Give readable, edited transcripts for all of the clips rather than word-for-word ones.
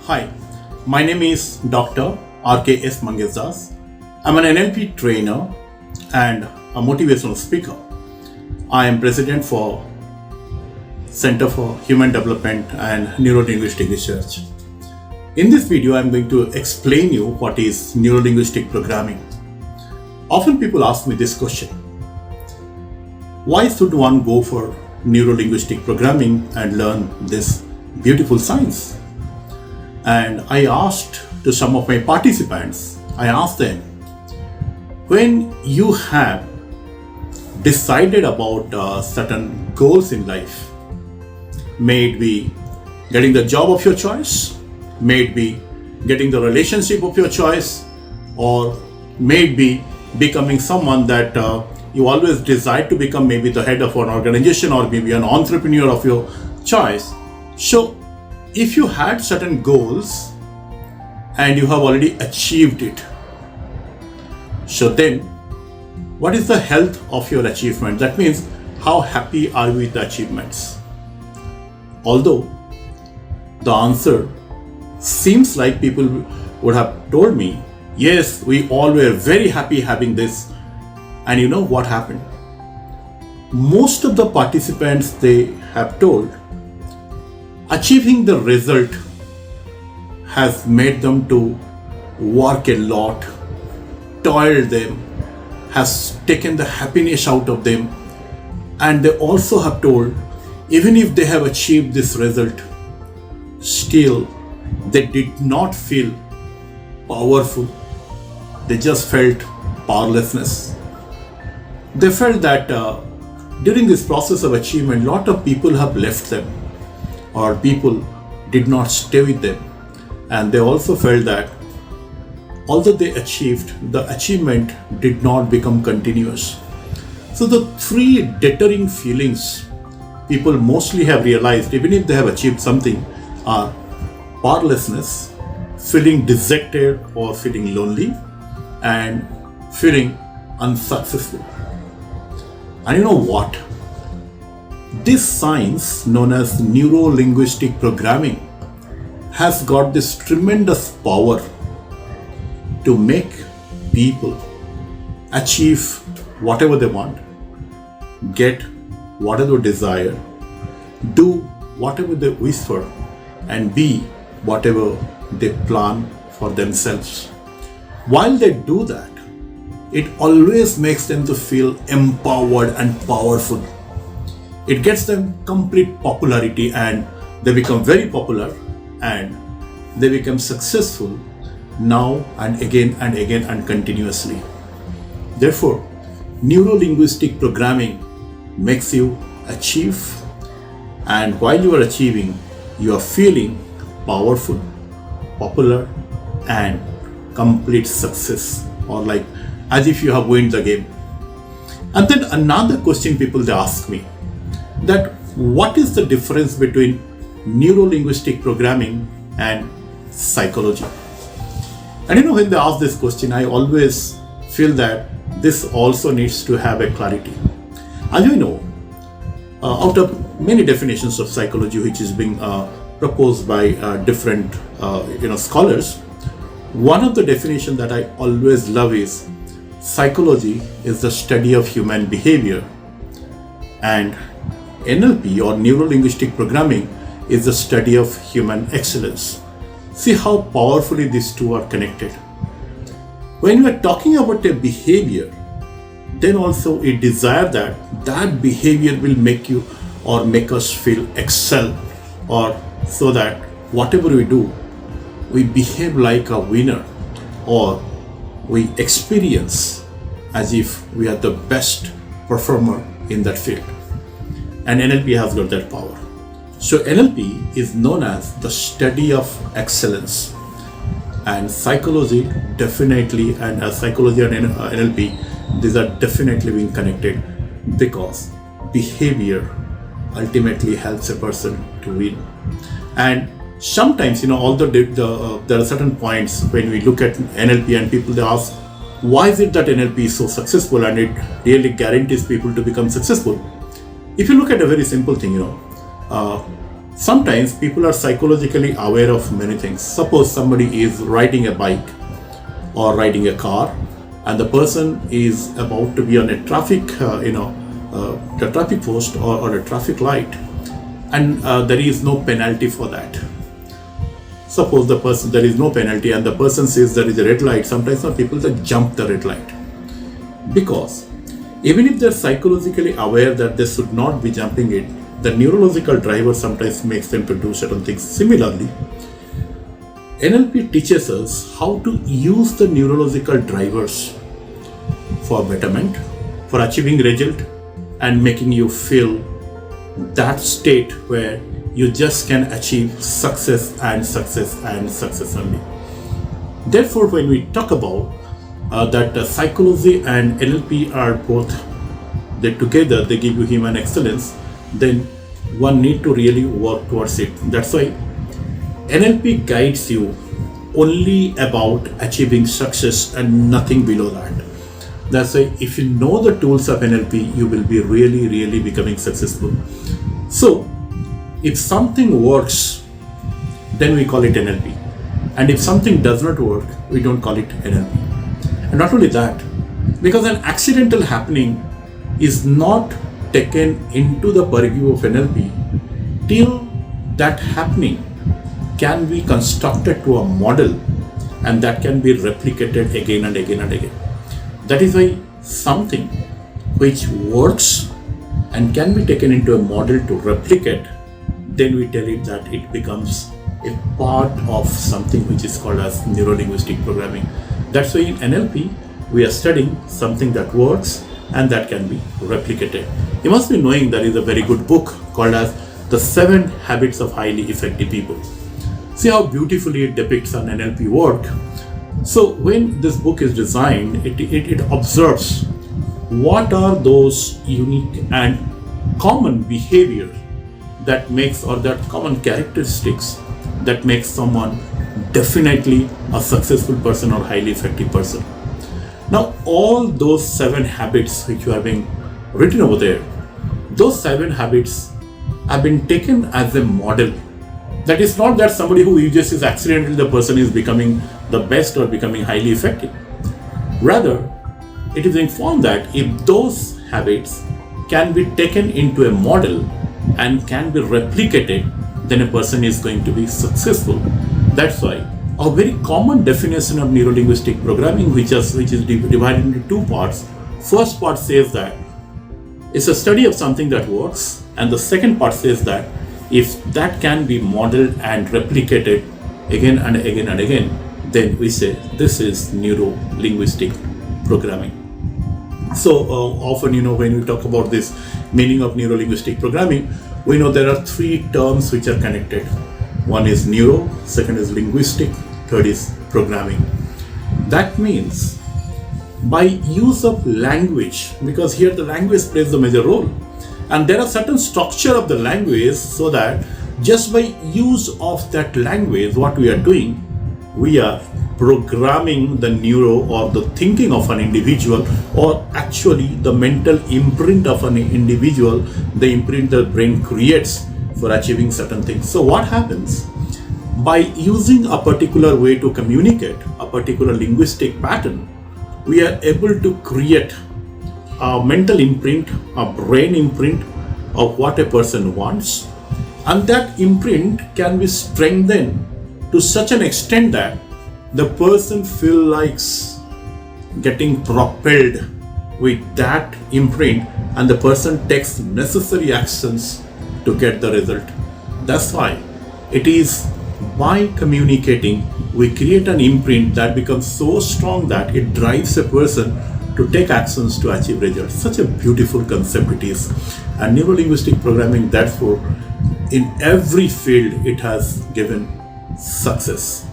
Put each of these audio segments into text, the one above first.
Hi, my name is Dr. RKS Mangesh. I'm an NLP trainer and a motivational speaker. I am president for Center for Human Development and Neuro-Linguistic Research. In this video, I'm going to explain you what is neuro-linguistic programming. Often people ask me this question: why should one go for neuro-linguistic programming and learn this beautiful science? And I asked to some of my participants, I asked them, when you have decided about certain goals in life, may it be getting the job of your choice, may it be getting the relationship of your choice, or may it be becoming someone that you always desired to become, maybe the head of an organization or maybe an entrepreneur of your choice. So if you had certain goals and you have already achieved it, so then what is the health of your achievement? That means, how happy are you with the achievements? Although the answer seems like people would have told me, yes, we all were very happy having this. And you know what happened? Most of the participants, they have told, achieving the result has made them to work a lot, toil them, has taken the happiness out of them. And they also have told, even if they have achieved this result, still they did not feel powerful. They just felt powerlessness. They felt that during this process of achievement, a lot of people have left them, or people did not stay with them. And they also felt that although they achieved, the achievement did not become continuous. So the three deterring feelings people mostly have realized, even if they have achieved something, are powerlessness, feeling dejected or feeling lonely, and feeling unsuccessful. And you know what? This science known as neuro-linguistic programming has got this tremendous power to make people achieve whatever they want, get whatever they desire, do whatever they wish for, and be whatever they plan for themselves. While they do that, it always makes them to feel empowered and powerful. It gets them complete popularity, and they become very popular, and they become successful now and again and continuously. Therefore, neuro-linguistic programming makes you achieve, and while you are achieving, you are feeling powerful, popular, and complete success, or like as if you have won the game. And then another question people they ask me, that what is the difference between neuro-linguistic programming and psychology? And you know, when they ask this question, I always feel that this also needs to have a clarity. As you know, out of many definitions of psychology which is being proposed by different scholars, one of the definitions that I always love is psychology is the study of human behavior, and NLP or neuro-linguistic programming is the study of human excellence. See how powerfully these two are connected. When we are talking about a behavior, then also a desire that behavior will make you or make us feel excel, or so that whatever we do, we behave like a winner, or we experience as if we are the best performer in that field. And NLP has got that power. So NLP is known as the study of excellence, and psychology definitely, and psychology and NLP, these are definitely being connected, because behavior ultimately helps a person to win. And sometimes, although there are certain points when we look at NLP and people they ask, why is it that NLP is so successful and it really guarantees people to become successful? If you look at a very simple thing, Sometimes people are psychologically aware of many things. Suppose somebody is riding a bike or riding a car, and the person is about to be on a traffic, the traffic post or a traffic light, and there is no penalty for that. Suppose there is no penalty, and the person says there is a red light. Sometimes some people that jump the red light, because even if they're psychologically aware that they should not be jumping it, the neurological driver sometimes makes them to do certain things. Similarly, NLP teaches us how to use the neurological drivers for betterment, for achieving result, and making you feel that state where you just can achieve success and success and success only. Therefore, when we talk about that psychology and NLP are both, they together, they give you human excellence, then one need to really work towards it. That's why NLP guides you only about achieving success and nothing below that. That's why if you know the tools of NLP, you will be really, really becoming successful. So if something works, then we call it NLP. And if something does not work, we don't call it NLP. And not only that, because an accidental happening is not taken into the purview of NLP till that happening can be constructed to a model, and that can be replicated again and again and again. That is why something which works and can be taken into a model to replicate, then we tell it that it becomes a part of something which is called as neuro-linguistic programming. That's why in NLP, we are studying something that works and that can be replicated. You must be knowing there is a very good book called as The 7 Habits of Highly Effective People. See how beautifully it depicts an NLP work. So when this book is designed, it observes what are those unique and common behavior that makes, or that common characteristics that makes someone definitely a successful person or highly effective person. Now all those 7 habits which are being written over there, those 7 habits have been taken as a model. That is not that somebody who uses is accidentally the person is becoming the best or becoming highly effective. Rather, it is informed that if those habits can be taken into a model and can be replicated, then a person is going to be successful. That's why a very common definition of neuro-linguistic programming, which is divided into 2 parts. First part says that it's a study of something that works, and the second part says that if that can be modeled and replicated again and again and again, then we say this is neuro-linguistic programming. So often, when we talk about this meaning of neuro-linguistic programming, we know there are 3 terms which are connected. One is neuro, second is linguistic, third is programming. That means by use of language, because here the language plays the major role, and there are certain structure of the language, so that just by use of that language, what we are doing, we are programming the neuro or the thinking of an individual, or actually the mental imprint of an individual, the imprint the brain creates for achieving certain things. So what happens? By using a particular way to communicate, a particular linguistic pattern, we are able to create a mental imprint, a brain imprint of what a person wants, and that imprint can be strengthened to such an extent that the person feels like getting propelled with that imprint, and the person takes necessary actions to get the result. That's why it is by communicating we create an imprint that becomes so strong that it drives a person to take actions to achieve results. Such a beautiful concept it is. And neuro-linguistic programming, therefore, in every field it has given success.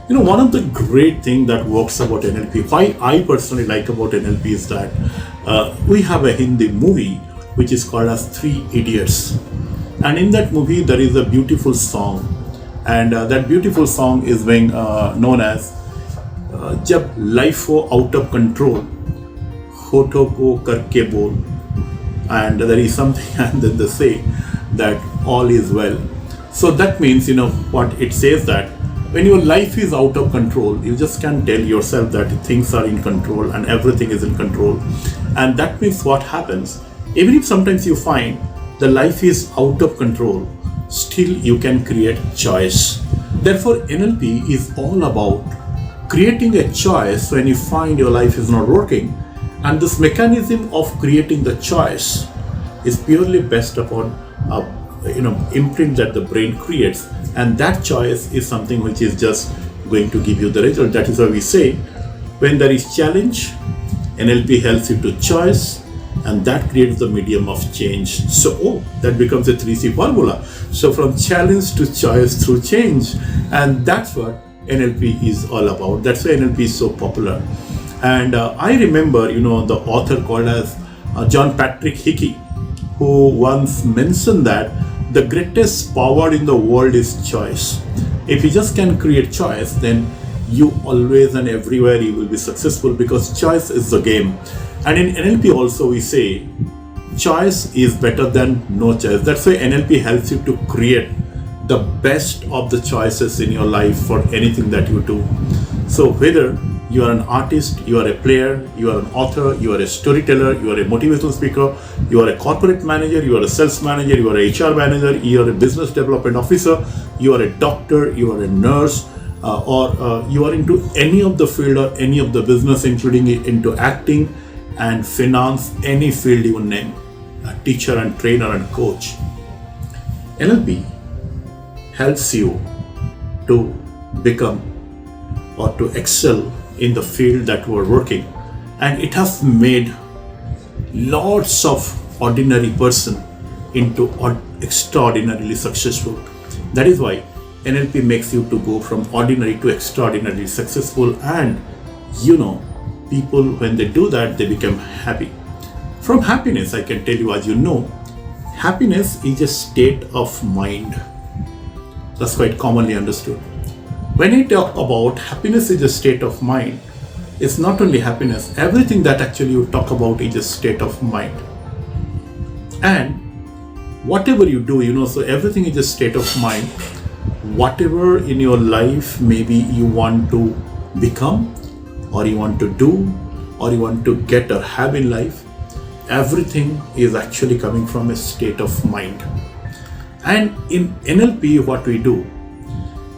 One of the great things that works about NLP, why I personally like about NLP, is that we have a Hindi movie which is called as 3 Idiots. And in that movie there is a beautiful song, and that beautiful song is being known as Jab life ho out of control, hoto ko karke bol. And there is something, and then they say that all is well. So that means, what it says, that when your life is out of control, you just can't tell yourself that things are in control and everything is in control. And that means what happens, even if sometimes you find the life is out of control, still you can create choice. Therefore, NLP is all about creating a choice when you find your life is not working. And this mechanism of creating the choice is purely based upon imprint that the brain creates, and that choice is something which is just going to give you the result. That is why we say, when there is challenge, NLP helps you to choice, and that creates the medium of change. So that becomes a 3C formula. So from challenge to choice through change, and that's what NLP is all about. That's why NLP is so popular. And I remember, the author called as John Patrick Hickey, who once mentioned that the greatest power in the world is choice. If you just can create choice, then you always and everywhere you will be successful, because choice is the game. And in NLP also we say choice is better than no choice. That's why NLP helps you to create the best of the choices in your life for anything that you do. So whether you are an artist, you are a player, you are an author, you are a storyteller, you are a motivational speaker, you are a corporate manager, you are a sales manager, you are a HR manager, you are a business development officer, you are a doctor, you are a nurse, or you are into any of the field or any of the business, including into acting and finance, any field you name, a teacher and trainer and coach. NLP helps you to become or to excel in the field that we're working, and it has made lots of ordinary person into extraordinarily successful. That is why NLP makes you to go from ordinary to extraordinarily successful, and people, when they do that, they become happy. From happiness, I can tell you, as you know, happiness is a state of mind. That's quite commonly understood. When I talk about happiness is a state of mind, it's not only happiness, everything that actually you talk about is a state of mind. And whatever you do, so everything is a state of mind. Whatever in your life maybe you want to become, or you want to do, or you want to get or have in life, everything is actually coming from a state of mind. And in NLP, what we do,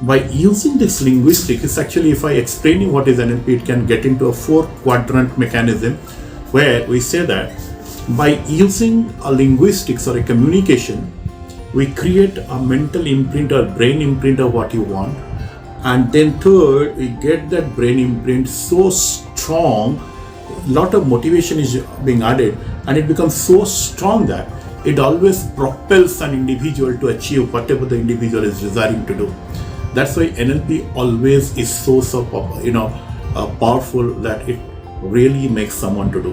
by using this linguistic, it's actually, if I explain you what is NLP, it can get into a 4-quadrant mechanism, where we say that by using a linguistics or a communication, we create a mental imprint or brain imprint of what you want. And then third, we get that brain imprint so strong, a lot of motivation is being added, and it becomes so strong that it always propels an individual to achieve whatever the individual is desiring to do. That's why NLP always is so powerful that it really makes someone to do.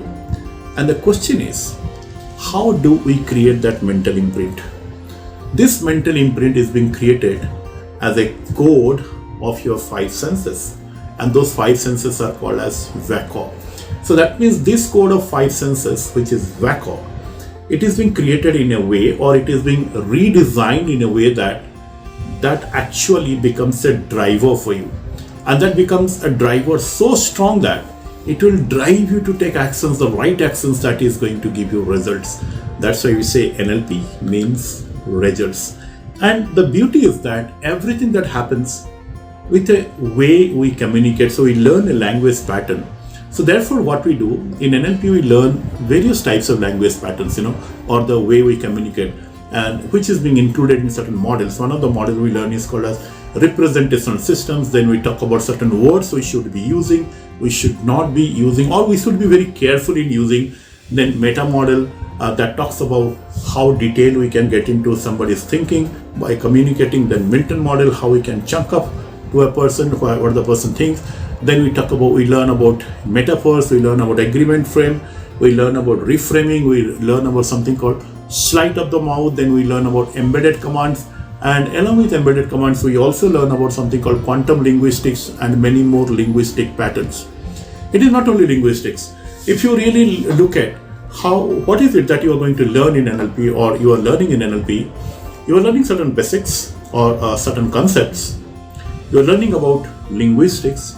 And the question is, how do we create that mental imprint? This mental imprint is being created as a code of your 5 senses, and those 5 senses are called as VACO. So that means this code of 5 senses, which is VACO, it is being created in a way, or it is being redesigned in a way that actually becomes a driver for you, and that becomes a driver so strong that it will drive you to take actions, the right actions that is going to give you results. That's why we say NLP means results. And the beauty is that everything that happens with a way we communicate, so we learn a language pattern. So therefore what we do in NLP, we learn various types of language patterns, or the way we communicate, and which is being included in certain models. One of the models we learn is called as representational systems. Then we talk about certain words we should be using, we should not be using, or we should be very careful in using. Then meta model that talks about how detailed we can get into somebody's thinking by communicating. Then Milton model, how we can chunk up to a person what the person thinks. Then we learn about metaphors, we learn about agreement frame, we learn about reframing, we learn about something called sleight of the mouth. Then we learn about embedded commands, and along with embedded commands we also learn about something called quantum linguistics and many more linguistic patterns. It is not only linguistics. If you really look at what is it that you are going to learn in NLP, or you are learning in NLP, you are learning certain basics, or certain concepts. You are learning about linguistics,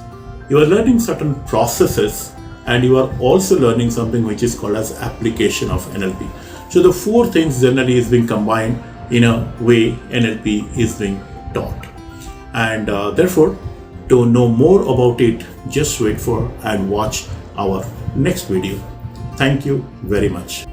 you are learning certain processes, and you are also learning something which is called as application of NLP. So the four things generally is being combined in a way NLP is being taught. And therefore, to know more about it, just wait for and watch our next video. Thank you very much.